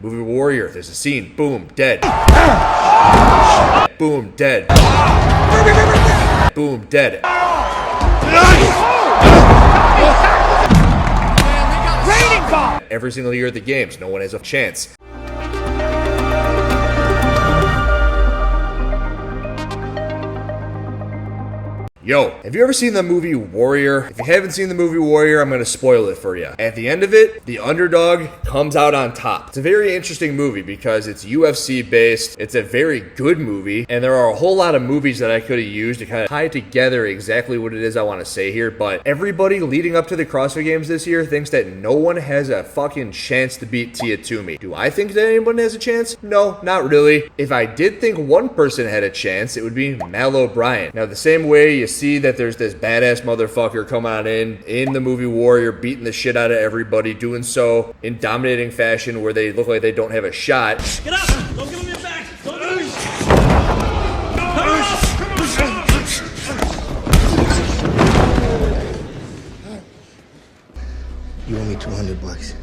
Movie Warrior, there's a scene. Boom, dead. Boom, dead. Boom, dead. Every single year at the games, no one has a chance. Yo, have you ever seen the movie Warrior? If you haven't seen the movie Warrior, I'm going to spoil it for you. At the end of it, the underdog comes out on top. It's a very interesting movie because it's UFC based. It's a very good movie, and there are a whole lot of movies that I could have used to kind of tie together exactly what it is I want to say here, but everybody leading up to the CrossFit Games this year thinks that no one has a fucking chance to beat Tia Toomey. Do I think that anyone has a chance? No, not really. If I did think one person had a chance, it would be Mat OBrien. Now, the same way you see that there's this badass motherfucker come on in the movie Warrior, beating the shit out of everybody, doing so in dominating fashion where they look like they don't have a shot. Get up! Don't give him your back! Don't give him You owe me $200.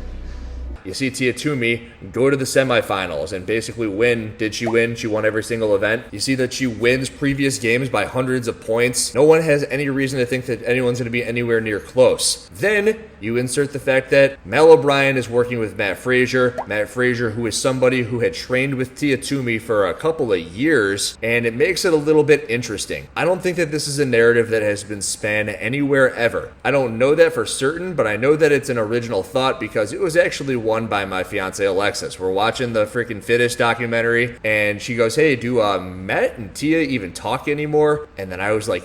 You see Tia Toomey go to the semifinals and basically win. Did she win? She won every single event. You see that she wins previous games by hundreds of points. No one has any reason to think that anyone's going to be anywhere near close. Then you insert the fact that Mat OBrien is working with Mat Fraser. Mat Fraser, who is somebody who had trained with Tia Toomey for a couple of years, and it makes it a little bit interesting. I don't think that this is a narrative that has been spanned anywhere ever. I don't know that for certain, but I know that it's an original thought because it was actually won by my fiance Alexis. We're watching the freaking Fittest documentary, and she goes, "Hey, do Mat and Tia even talk anymore?" And then I was like,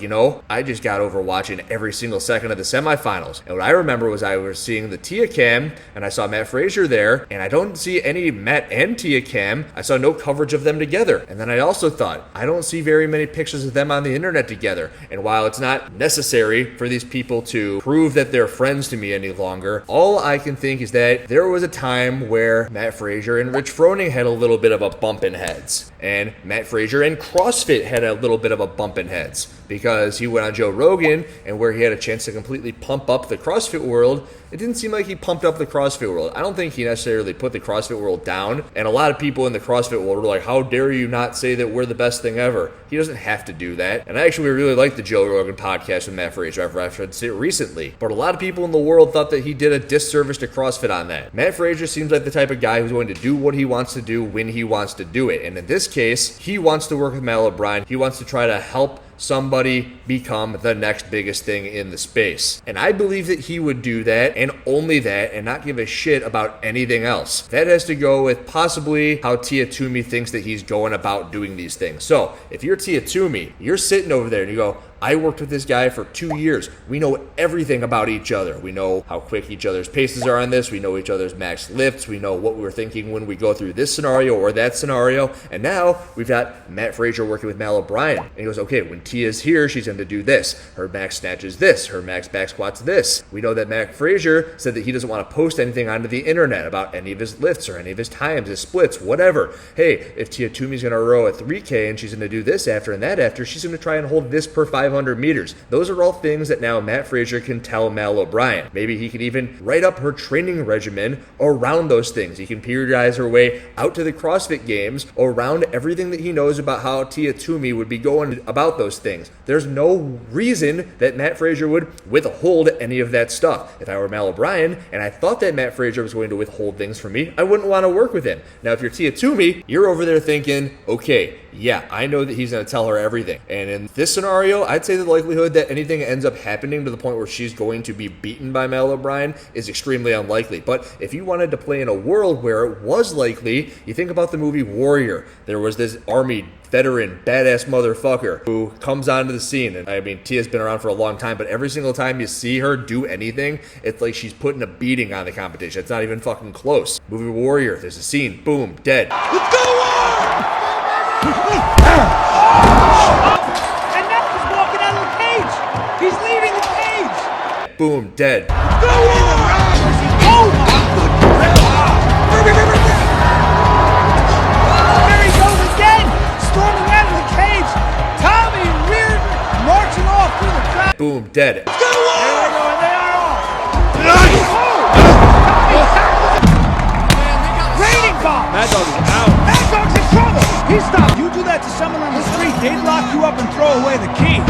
I just got over watching every single second of the semifinals. And what I remember was I was seeing the Tia cam, and I saw Mat Fraser there, and I don't see any Mat and Tia cam. I saw no coverage of them together. And then I also thought, I don't see very many pictures of them on the internet together. And while it's not necessary for these people to prove that they're friends to me any longer, all I can think is that there was a time where Mat Fraser and Rich Froning had a little bit of a bump in heads, and Mat Fraser and CrossFit had a little bit of a bump in heads because he went on Joe Rogan, and where he had a chance to completely pump up the CrossFit world, it didn't seem like he pumped up the CrossFit world. I don't think he necessarily put the CrossFit world down, and a lot of people in the CrossFit world were like, how dare you not say that we're the best thing ever? He doesn't have to do that. And I actually really liked the Joe Rogan podcast with Mat Fraser. I've referenced it recently, but a lot of people in the world thought that he did a disservice to CrossFit on that. Mat Fraser seems like the type of guy who's going to do what he wants to do when he wants to do it, and in this case, he wants to work with Mat OBrien. He wants to try to help somebody become the next biggest thing in the space. And I believe that he would do that and only that and not give a shit about anything else. That has to go with possibly how Tia Toomey thinks that he's going about doing these things. So if you're Tia Toomey, you're sitting over there and you go, I worked with this guy for 2 years. We know everything about each other. We know how quick each other's paces are on this. We know each other's max lifts. We know what we were thinking when we go through this scenario or that scenario. And now we've got Mat Fraser working with Mat OBrien. And he goes, okay, when Tia's here, she's going to do this. Her max snatch is this. Her max back squat's this. We know that Mat Fraser said that he doesn't want to post anything onto the internet about any of his lifts or any of his times, his splits, whatever. Hey, if Tia Toomey's going to row a 3K and she's going to do this after and that after, she's going to try and hold this per 500 meters. Those are all things that now Mat Fraser can tell Mat OBrien. Maybe he can even write up her training regimen around those things. He can periodize her way out to the CrossFit Games around everything that he knows about how Tia Toomey would be going about those things. There's no reason that Mat Fraser would withhold any of that stuff. If I were Mat OBrien and I thought that Mat Fraser was going to withhold things from me, I wouldn't want to work with him. Now, if you're Tia Toomey, you're over there thinking, okay, yeah, I know that he's going to tell her everything. And in this scenario, I'd say the likelihood that anything ends up happening to the point where she's going to be beaten by Mat OBrien is extremely unlikely. But if you wanted to play in a world where it was likely, you think about the movie Warrior. There was this army veteran, badass motherfucker who comes onto the scene. And I mean, Tia's been around for a long time, but every single time you see her do anything, it's like she's putting a beating on the competition. It's not even fucking close. Movie Warrior, there's a scene, boom, dead. Let's go on! And now he's walking out of the cage. He's leaving the cage. Boom, dead. Go on! Oh my goodness! There he goes again, storming out of the cage. Tommy Weird marching off through the crowd. Boom, dead. Go on! There they go, and they are off. Raining bomb. Mad Dog is out. Mad Dog's in trouble. He stopped. You do that to someone on the street, they'd lock you up and throw away the key.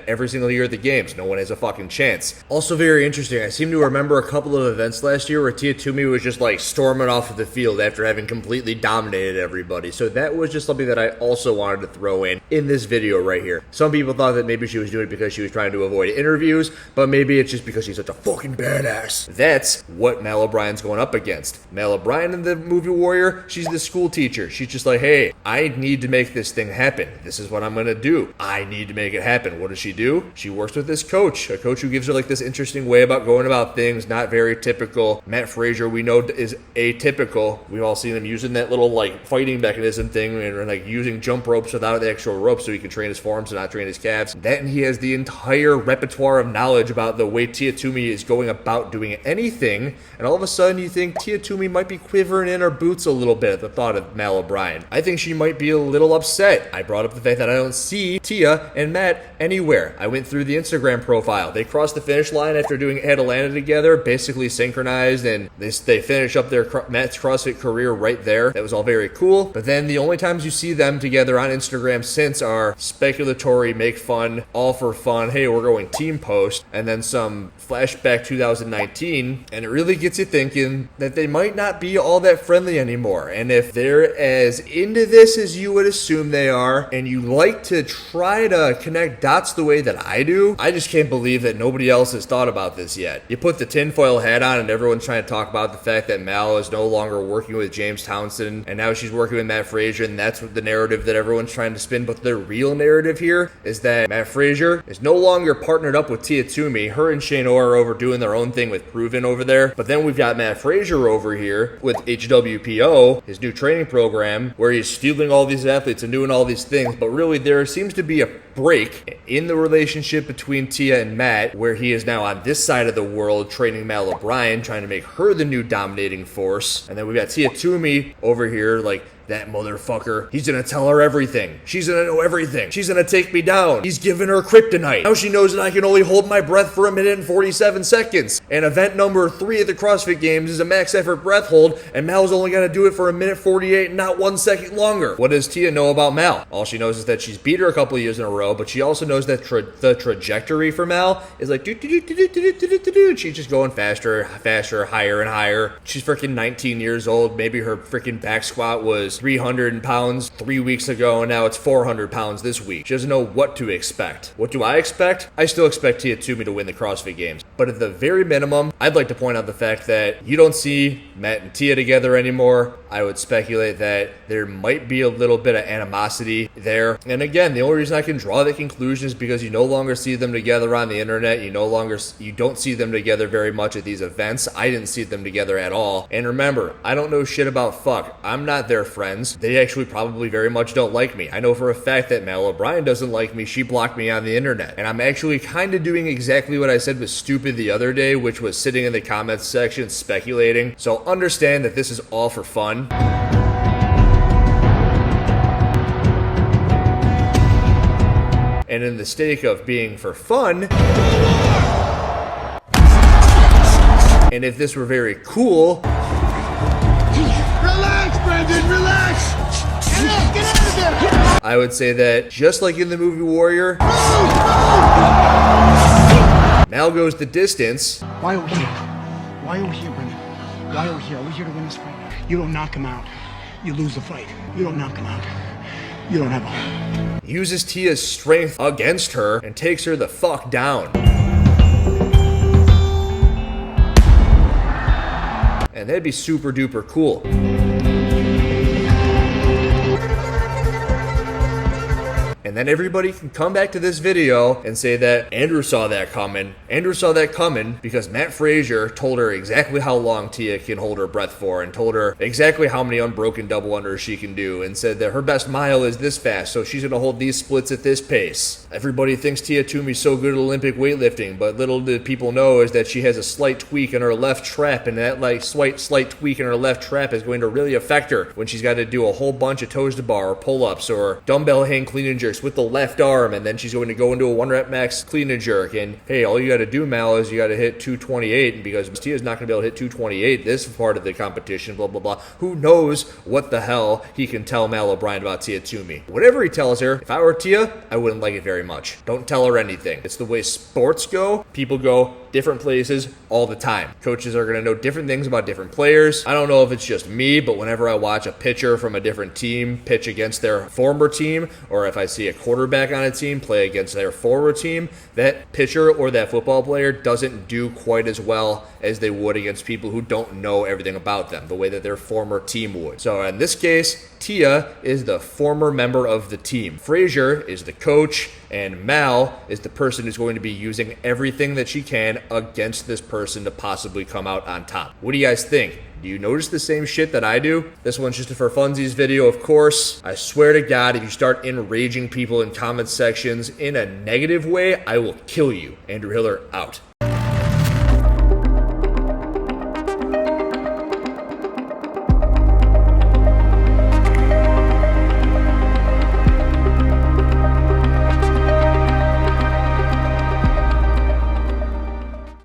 Every single year at the games, no one has a fucking chance. Also very interesting, I seem to remember a couple of events last year where Tia Toomey was just like storming off of the field after having completely dominated everybody. So that was just something that I also wanted to throw in this video right here. Some people thought that maybe she was doing it because she was trying to avoid interviews, but maybe it's just because she's such a fucking badass. That's what Mal O'Brien's going up against. Mal O'Brien in the movie Warrior, she's the school teacher. She's just like, hey, I need to make this thing happen. This is what I'm gonna do. I need to make it happen. What does she do? She works with this coach, a coach who gives her like this interesting way about going about things, not very typical. Mat Fraser, we know, is atypical. We've all seen him using that little like fighting mechanism thing and like using jump ropes without the actual rope so he can train his forearms and not train his calves. That, and he has the entire repertoire of knowledge about the way Tia Toomey is going about doing anything, and all of a sudden you think Tia Toomey might be quivering in her boots a little bit at the thought of Mal O'Brien. I think she might be a little upset. I brought up the fact that I don't see Tia and Matt anywhere. I went through the Instagram profile. They crossed the finish line after doing Atlanta together, basically synchronized, and they finished up their Matt's CrossFit career right there. That was all very cool. But then the only times you see them together on Instagram since are speculatory, make fun, all for fun, hey, we're going team post, and then some flashback 2019, and it really gets you thinking that they might not be all that friendly anymore. And if they're as into this as you would assume they are, and you like to try to connect dots the way that I do, I just can't believe that nobody else has thought about this yet. You put the tinfoil hat on and everyone's trying to talk about the fact that Mal is no longer working with James Townsend and now she's working with Mat Fraser, and that's what the narrative that everyone's trying to spin. But the real narrative here is that Mat Fraser is no longer partnered up with Tia Toomey. Her and Shane Orr are over doing their own thing with Proven over there. But then we've got Mat Fraser over here with HWPO, his new training program, where he's stealing all these athletes and doing all these things. But really there seems to be a break in the relationship between Tia and Matt, where he is now on this side of the world training Mal O'Brien, trying to make her the new dominating force. And then we've got Tia Toomey over here like, that motherfucker, he's gonna tell her everything. She's gonna know everything. She's gonna take me down. He's giving her kryptonite. Now she knows that I can only hold my breath for 1 minute and 47 seconds. And event number 3 at the CrossFit Games is a max effort breath hold, and Mal's only gonna do it for 1 minute 48 and not 1 second longer. What does Tia know about Mal? All she knows is that she's beat her a couple of years in a row, but she also knows that the trajectory for Mal is like she's just going faster, higher and higher. She's freaking 19 years old. Maybe her freaking back squat was 300 pounds 3 weeks ago, and now it's 400 pounds this week. She doesn't know what to expect. What do I expect? I still expect Tia Toomey to win the CrossFit Games. But at the very minimum, I'd like to point out the fact that you don't see Matt and Tia together anymore. I would speculate that there might be a little bit of animosity there. And again, the only reason I can draw that conclusion is because you no longer see them together on the internet. You don't see them together very much at these events. I didn't see them together at all. And remember, I don't know shit about fuck. I'm not their friend. They actually probably very much don't like me. I know for a fact that Mal O'Brien doesn't like me. She blocked me on the internet. And I'm actually kind of doing exactly what I said was stupid the other day, which was sitting in the comments section speculating. So understand that this is all for fun. And in the stake of being for fun, and if this were very cool, Relax! Get out of there! I would say that just like in the movie Warrior, Mal goes the distance. Why are we here? Why are we here, Brendan? Why are we here? Are we here to win this fight? You don't knock him out, you lose the fight. You don't knock him out, you don't have a home. Uses Tia's strength against her and takes her the fuck down. And that'd be super duper cool. And then everybody can come back to this video and say that Andrew saw that coming. Andrew saw that coming because Mat Fraser told her exactly how long Tia can hold her breath for and told her exactly how many unbroken double unders she can do and said that her best mile is this fast, so she's going to hold these splits at this pace. Everybody thinks Tia Toomey's so good at Olympic weightlifting, but little did people know is that she has a slight tweak in her left trap, and that like slight tweak in her left trap is going to really affect her when she's got to do a whole bunch of toes to bar or pull-ups or dumbbell hang clean and jerks, fingers with the left arm, and then she's going to go into a 1 rep max clean and jerk. And hey, all you got to do, Mal, is you got to hit 228, and because Tia's not going to be able to hit 228 this part of the competition, blah, blah, blah. Who knows what the hell he can tell Mal O'Brien about Tia Toomey. Whatever he tells her, if I were Tia, I wouldn't like it very much. Don't tell her anything. It's the way sports go. People go different places all the time. Coaches are going to know different things about different players. I don't know if it's just me, but whenever I watch a pitcher from a different team pitch against their former team, or if I see a quarterback on a team play against their former team, that pitcher or that football player doesn't do quite as well as they would against people who don't know everything about them, the way that their former team would. So in this case, Tia is the former member of the team. Fraser is the coach, and Mal is the person who's going to be using everything that she can against this person to possibly come out on top. What do you guys think? Do you notice the same shit that I do? This one's just a for funsies video, of course. I swear to God, if you start enraging people in comment sections in a negative way, I will kill you. Andrew Hiller out.